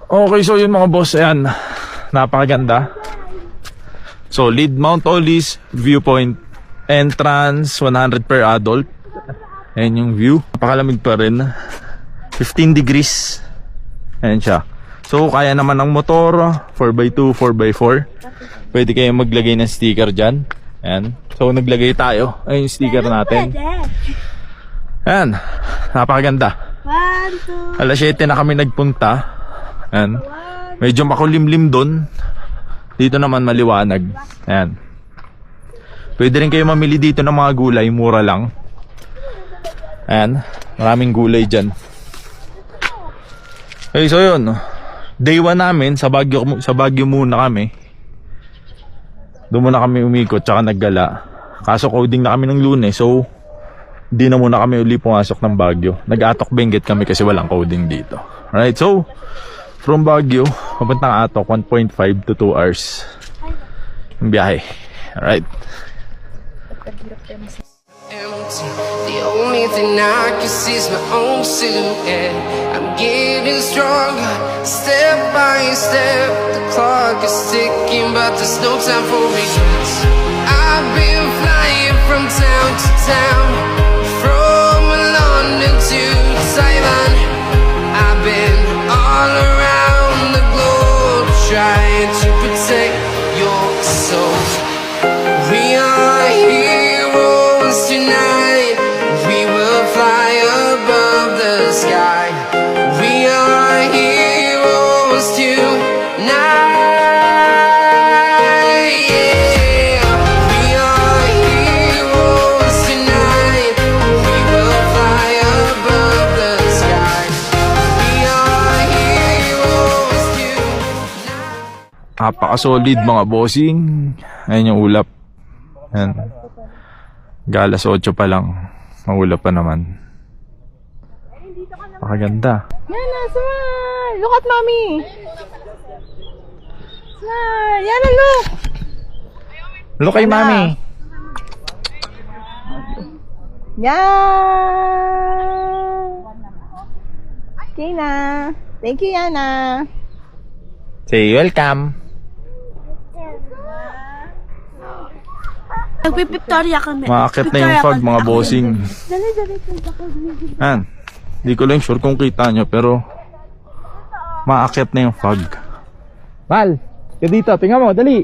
Okay, so yun mga boss, ayan, napakaganda. Solid, Mount Olis, viewpoint, entrance, 100 per adult. Ayan yung view, napakalamig pa rin, 15 degrees. Ayan siya. So kaya naman ng motor, 4x2, 4x4. Pwede kayo maglagay ng sticker dyan. Ayan, so naglagay tayo. Ayan yung sticker natin. Ayan, napakaganda. 1, 2, Alas 7 na kami nagpunta. Ayan. Medyo makulimlim doon. Dito naman maliwanag. Ayan. Pwede rin kayo mamili dito ng mga gulay, mura lang. Ayan, maraming gulay dyan. Okay, so yun, day 1 namin sa Baguio muna kami. Doon muna kami umikot tsaka naggala. Kaso coding na kami ng Lunes, so di na muna kami uli pumasok ng Baguio. Nag-Atok Benguet kami kasi walang coding dito. Alright, so from Baguio, papuntang Atok, 1.5 to 2 hours yung biyahe. Alright. Empty. The only thing I can see is my own silhouette. I'm getting stronger, step by step. The clock is ticking, but there's no time for regrets. I've been flying from town to town, from London to Taiwan. I've been all around the globe trying to protect your soul. We are heroes tonight. We will fly above the sky. We are heroes tonight. Yeah. We are heroes tonight. We will fly above the sky. We are heroes tonight. Napaka-solid mga bossing. Ayan yung ulap. Ayan. Galas 8 pa lang. Maulap pa naman. Napakaganda. Yana, smile! Look at mommy! Smile! Yana, look! Look kay mami. Yan! Okay na. Thank you, Yana. Say welcome. Nagpipictoria kami. Maakit na yung fog mga bossing. Dali. Ayan. Hindi ko lang sure kung kita nyo pero maakit na yung fog. Mal, ka dito. Tingnan mo, dali.